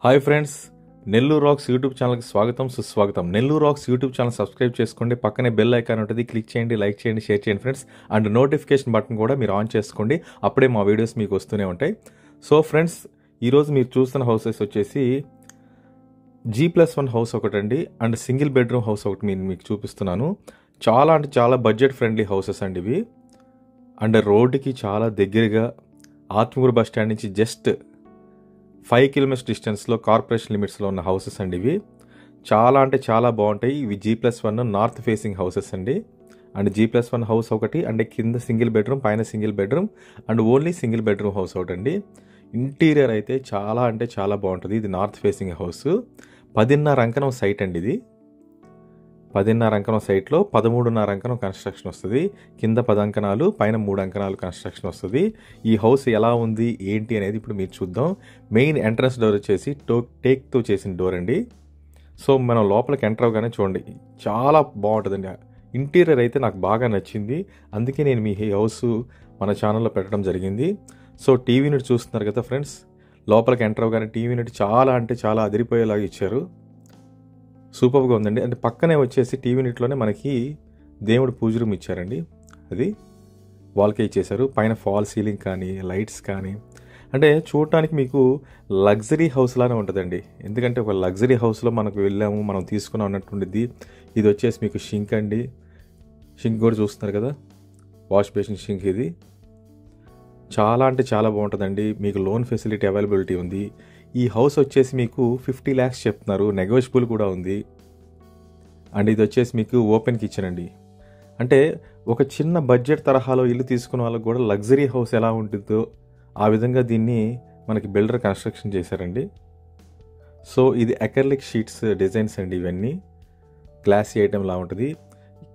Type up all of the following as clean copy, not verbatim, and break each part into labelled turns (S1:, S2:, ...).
S1: Hi friends, Nellore racks YouTube ఛానల్కి స్వాగతం సుస్వాగతం. Nellore racks YouTube channel subscribe చేసుకోండి. పక్కనే బెల్ ఐకాన్ ఉంటుంది, క్లిక్ చేయండి, లైక్ చేయండి, షేర్ చేయండి ఫ్రెండ్స్. అండ్ నోటిఫికేషన్ బటన్ కూడా మీరు ఆన్ చేసుకోండి, అప్పుడే మా వీడియోస్ మీకు వస్తూనే ఉంటాయి. సో ఫ్రెండ్స్, ఈరోజు మీరు చూస్తున్న హౌసెస్ వచ్చేసి G+1 హౌస్ ఒకటండి, అండ్ సింగిల్ బెడ్రూమ్ హౌస్ ఒకటి మీకు చూపిస్తున్నాను. చాలా అంటే చాలా బడ్జెట్ ఫ్రెండ్లీ హౌసెస్ అండి ఇవి. అండ్ రోడ్డుకి చాలా దగ్గరగా ఆత్మకూరు బస్ స్టాండ్ నుంచి జస్ట్ 5 కిలోమీటర్స్ డిస్టెన్స్లో కార్పొరేషన్ లిమిట్స్లో ఉన్న హౌసెస్ అండి ఇవి. చాలా అంటే చాలా బాగుంటాయి. ఇవి G+1 నార్త్ ఫేసింగ్ హౌసెస్ అండి. అండ్ G+1 హౌస్ ఒకటి, అంటే కింద సింగిల్ బెడ్రూమ్, పైన single bedroom, and only single bedroom house ఒకటి అండి. ఇంటీరియర్ అయితే చాలా అంటే చాలా బాగుంటుంది. ఇది నార్త్ ఫేసింగ్ హౌస్. 10.5 అంకణం సైట్ అండి ఇది. 10.5 అంకణం సైట్లో 13.5 అంకణం కన్స్ట్రక్షన్ వస్తుంది. కింద 10 అంకణాలు, పైన 3 అంకణాలు కన్స్ట్రక్షన్ వస్తుంది. ఈ హౌస్ ఎలా ఉంది ఏంటి అనేది ఇప్పుడు మీరు చూద్దాం. మెయిన్ ఎంట్రన్స్ డోర్ వచ్చేసి టేక్తో చేసిన డోర్ అండి. సో మనం లోపలికి ఎంటర్ అవగానే చూడండి, చాలా బాగుంటుందండి. ఇంటీరియర్ అయితే నాకు బాగా నచ్చింది, అందుకే నేను మీ హౌస్ మన ఛానల్లో పెట్టడం జరిగింది. సో టీవీ యూనిట్ చూస్తున్నారు కదా ఫ్రెండ్స్, లోపలికి ఎంటర్ అవగానే టీవీ యూనిట్ చాలా అంటే చాలా అదిరిపోయేలాగా ఇచ్చారు. సూపర్గా ఉందండి. అంటే పక్కనే వచ్చేసి టీవీ యూనిట్లోనే మనకి దేవుడు పూజ రూమ్ ఇచ్చారండి. అది వాల్కే ఇచ్చేశారు. పైన ఫాల్ సీలింగ్ కానీ, లైట్స్ కానీ, అంటే చూడటానికి మీకు లగ్జరీ హౌస్ లానే ఉంటుందండి. ఎందుకంటే ఒక లగ్జరీ హౌస్లో మనకు వెళ్ళాము, మనం తీసుకున్నాం అన్నట్టుండిద్ది. ఇది వచ్చేసి మీకు షింక్ అండి. షింక్ కూడా చూస్తున్నారు కదా, వాష్ బేసిన్ షింక్. ఇది చాలా అంటే చాలా బాగుంటుందండి. మీకు లోన్ ఫెసిలిటీ అవైలబిలిటీ ఉంది. ఈ హౌస్ వచ్చేసి మీకు 50 lakhs చెప్తున్నారు, నెగోషియబుల్ కూడా ఉంది. అండ్ ఇది వచ్చేసి మీకు ఓపెన్ కిచెన్ అండి. అంటే ఒక చిన్న బడ్జెట్ తరహాలో ఇల్లు తీసుకున్న వాళ్ళకి కూడా లగ్జరీ హౌస్ ఎలా ఉంటుందో ఆ విధంగా దీన్ని మనకి బిల్డర్ కన్స్ట్రక్షన్ చేశారండి. సో ఇది అక్రిలిక్ షీట్స్ డిజైన్స్ అండి. ఇవన్నీ గ్లాసీ ఐటెం లా ఉంటుంది.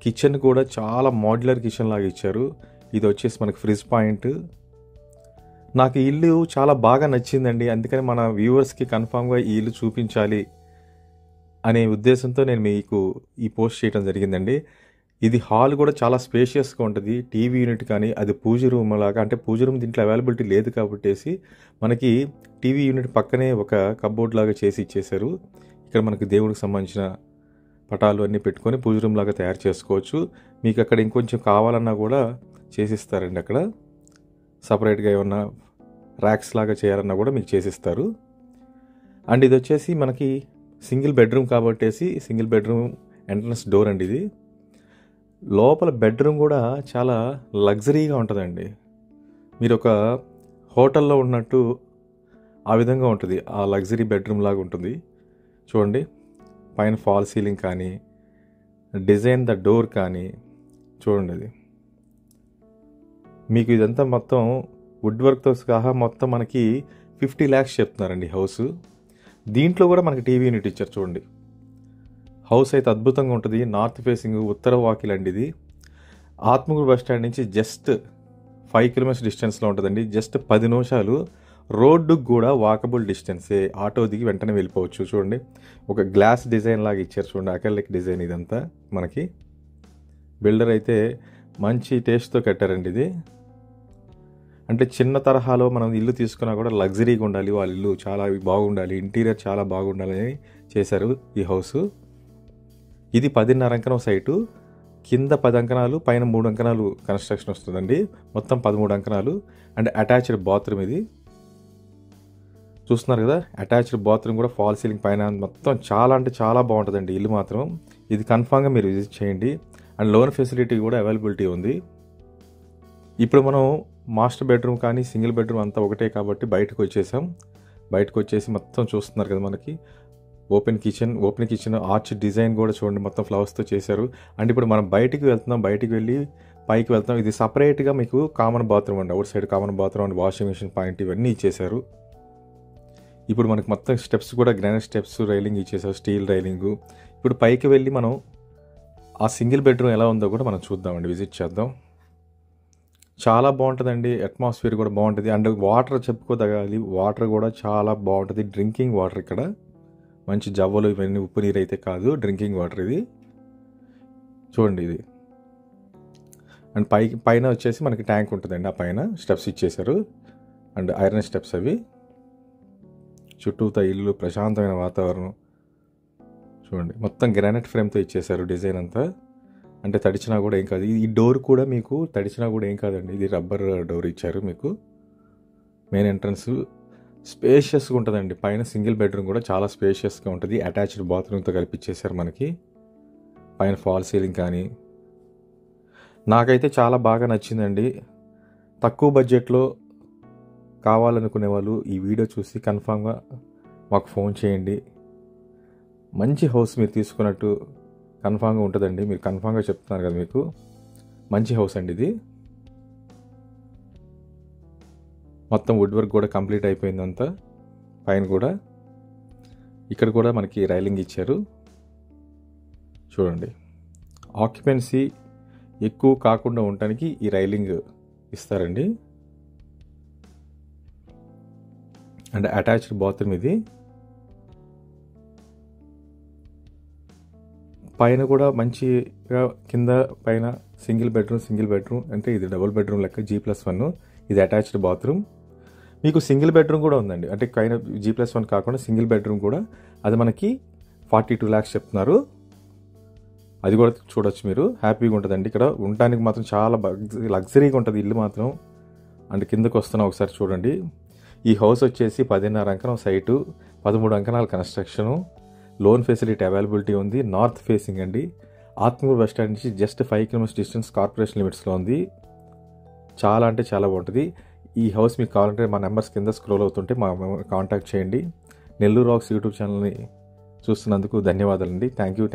S1: కిచెన్ కూడా చాలా మోడ్యులర్ కిచెన్ లాగా ఇచ్చారు. ఇది వచ్చేసి మనకి ఫ్రిడ్జ్ పాయింట్. నాకు ఈ ఇల్లు చాలా బాగా నచ్చిందండి, అందుకని మన వ్యూవర్స్కి కన్ఫామ్గా ఈ ఇల్లు చూపించాలి అనే ఉద్దేశంతో నేను మీకు ఈ పోస్ట్ చేయడం జరిగిందండి. ఇది హాల్ కూడా చాలా స్పేషియస్గా ఉంటుంది. టీవీ యూనిట్ కానీ, అది పూజ రూమ్ లాగా, అంటే పూజ రూమ్ దీంట్లో అవైలబిలిటీ లేదు కాబట్టేసి మనకి టీవీ యూనిట్ పక్కనే ఒక కబోర్డ్ లాగా చేసి ఇచ్చేశారు. ఇక్కడ మనకి దేవుడికి సంబంధించిన పటాలు అన్నీ పెట్టుకొని పూజ రూమ్ లాగా తయారు చేసుకోవచ్చు. మీకు అక్కడ ఇంకొంచెం కావాలన్నా కూడా చేసిస్తారండి. అక్కడ సపరేట్గా ఏమన్నా ర్యాక్స్ లాగా చేయాలన్నా కూడా మీకు చేసిస్తారు. అండ్ ఇది వచ్చేసి మనకి సింగిల్ బెడ్రూమ్ కాబట్టేసి సింగిల్ బెడ్రూమ్ ఎంట్రన్స్ డోర్ అండి. ఇది లోపల బెడ్రూమ్ కూడా చాలా లగ్జరీగా ఉంటుందండి. మీరు ఒక హోటల్లో ఉన్నట్టు ఆ విధంగా ఉంటుంది. ఆ లగ్జరీ బెడ్రూమ్ లాగా ఉంటుంది. చూడండి, పైన ఫాల్ సీలింగ్ కానీ, డిజైన్ ద డోర్ కానీ చూడండి. అది మీకు ఇదంతా మొత్తం వుడ్ వర్క్తో సహా మొత్తం మనకి 50 lakhs చెప్తున్నారండి హౌస్. దీంట్లో కూడా మనకి టీవీ యూనిట్ ఇచ్చారు. చూడండి, హౌస్ అయితే అద్భుతంగా ఉంటుంది. నార్త్ ఫేసింగ్, ఉత్తర వాకిల్ అండి. ఇది ఆత్మకూరు బస్ స్టాండ్ నుంచి జస్ట్ 5 కిలోమీటర్స్ డిస్టెన్స్లో ఉంటుందండి. జస్ట్ 10 నిమిషాలు రోడ్డుకు కూడా వాకబుల్ డిస్టెన్సే. ఆటో దిగి వెంటనే వెళ్ళిపోవచ్చు. చూడండి, ఒక గ్లాస్ డిజైన్ లాగా ఇచ్చారు. చూడండి, అక్రిలిక్ డిజైన్. ఇదంతా మనకి బిల్డర్ అయితే మంచి టేస్ట్తో కట్టారండి. ఇది అంటే చిన్న తరహాలో మనం ఇల్లు తీసుకున్నా కూడా లగ్జరీగా ఉండాలి, వాళ్ళ ఇల్లు చాలా బాగుండాలి, ఇంటీరియర్ చాలా బాగుండాలని చేశారు ఈ హౌస్. ఇది 10.5 అంకణం సైటు. కింద 10 అంకణాలు, పైన 3 అంకణాలు కన్స్ట్రక్షన్ వస్తుందండి. మొత్తం 13 అంకణాలు. And attached bathroom. ఇది చూస్తున్నారు కదా, అటాచ్డ్ బాత్రూమ్ కూడా ఫాల్ సీలింగ్ పైన మొత్తం చాలా అంటే చాలా బాగుంటుందండి ఇల్లు మాత్రం. ఇది కన్ఫామ్గా మీరు విజిట్ చేయండి. అండ్ లోన్ ఫెసిలిటీ కూడా అవైలబిలిటీ ఉంది. ఇప్పుడు మనం మాస్టర్ బెడ్రూమ్ కానీ సింగిల్ బెడ్రూమ్ అంతా ఒకటే కాబట్టి బయటకు వచ్చేసాం. బయటకు వచ్చేసి మొత్తం చూస్తున్నారు కదా, మనకి ఓపెన్ కిచెన్ ఆర్చ్ డిజైన్ కూడా చూడండి, మొత్తం ఫ్లవర్స్తో చేశారు. అండ్ ఇప్పుడు మనం బయటికి వెళ్తున్నాం, బయటికి వెళ్ళి పైకి వెళ్తాం. ఇది సపరేట్గా మీకు కామన్ బాత్రూమ్ అండి. Outside common bathroom and washing machine point ఇవన్నీ ఇచ్చేశారు. ఇప్పుడు మనకి మొత్తం స్టెప్స్ కూడా గ్రానైట్ స్టెప్స్, రైలింగ్ ఇచ్చేసారు, స్టీల్ రైలింగు. ఇప్పుడు పైకి వెళ్ళి మనం ఆ సింగిల్ బెడ్రూమ్ ఎలా ఉందో కూడా మనం చూద్దామండి, విజిట్ చేద్దాం. చాలా బాగుంటుందండి. అట్మాస్ఫియర్ కూడా బాగుంటుంది. అండ్ వాటర్ చెప్పుకోదగాలి, వాటర్ కూడా చాలా బాగుంటుంది. డ్రింకింగ్ వాటర్ ఇక్కడ మంచి జవ్వలు ఇవన్నీ, ఉప్పు నీరు అయితే కాదు, డ్రింకింగ్ వాటర్ ఇది. చూడండి ఇది. అండ్ పైన వచ్చేసి మనకి ట్యాంక్ ఉంటుందండి. ఆ పైన స్టెప్స్ ఇచ్చేసారు, అండ్ ఐరన్ స్టెప్స్ అవి. చుట్టూతా ఇల్లు, ప్రశాంతమైన వాతావరణం. చూడండి, మొత్తం గ్రానైట్ ఫ్రేమ్తో ఇచ్చేసారు డిజైన్ అంతా. అంటే తడిచినా కూడా ఏం కాదు. ఈ డోర్ కూడా మీకు తడిచినా కూడా ఏం కాదండి. ఇది రబ్బర్ డోర్ ఇచ్చారు మీకు. మెయిన్ ఎంట్రన్స్ స్పేషియస్గా ఉంటుందండి. పైన సింగిల్ బెడ్రూమ్ కూడా చాలా స్పేషియస్గా ఉంటుంది. అటాచ్డ్ బాత్రూమ్తో కల్పించేశారు మనకి. పైన ఫాల్ సీలింగ్ కానీ నాకైతే చాలా బాగా నచ్చిందండి. తక్కువ బడ్జెట్లో కావాలనుకునే వాళ్ళు ఈ వీడియో చూసి కన్ఫామ్గా మాకు ఫోన్ చేయండి. మంచి హౌస్ మీరు తీసుకున్నట్టు కన్ఫామ్గా ఉంటుందండి. మీరు కన్ఫామ్గా చెప్తున్నారు కదా, మీకు మంచి హౌస్ అండి ఇది. మొత్తం వుడ్ వర్క్ కూడా కంప్లీట్ అయిపోయిందంతా. పైన కూడా ఇక్కడ కూడా మనకి రైలింగ్ ఇచ్చారు. చూడండి, ఆక్యుపెన్సీ ఎక్కువ కాకుండా ఉండటానికి ఈ రైలింగ్ ఇస్తారండి. అంటే అటాచ్డ్ బాత్రూమ్ ఇది. పైన కూడా మంచిగా కింద పైన సింగిల్ బెడ్రూమ్ అంటే ఇది డబుల్ బెడ్రూమ్ లెక్క G+1. ఇది అటాచ్డ్ బాత్రూమ్. మీకు సింగిల్ బెడ్రూమ్ కూడా ఉందండి. అంటే పైన G+1 కాకుండా సింగిల్ బెడ్రూమ్ కూడా, అది మనకి 42 lakhs చెప్తున్నారు. అది కూడా చూడొచ్చు మీరు. హ్యాపీగా ఉంటుందండి. ఇక్కడ ఉండటానికి మాత్రం చాలా లగ్జరీగా ఉంటుంది ఇల్లు మాత్రం. అంటే కిందకు వస్తున్నా ఒకసారి చూడండి. ఈ హౌస్ వచ్చేసి 10.5 అంకణం సైటు, 13 అంకణాల కన్స్ట్రక్షను, లోన్ ఫెసిలిటీ అవైలబిలిటీ ఉంది. నార్త్ ఫేసింగ్ అండి. ఆత్మూరు బస్ స్టాండ్ నుంచి జస్ట్ 5 kilometers డిస్టెన్స్ కార్పొరేషన్ లిమిట్స్లో ఉంది. చాలా అంటే చాలా బాగుంటుంది. ఈ హౌస్ మీకు కావాలంటే మా నెంబర్స్ కింద స్క్రోల్ అవుతుంటే మా కాంటాక్ట్ చేయండి. నెల్లూరు రాక్స్ యూట్యూబ్ ఛానల్ని చూస్తున్నందుకు ధన్యవాదాలండి. Thank you.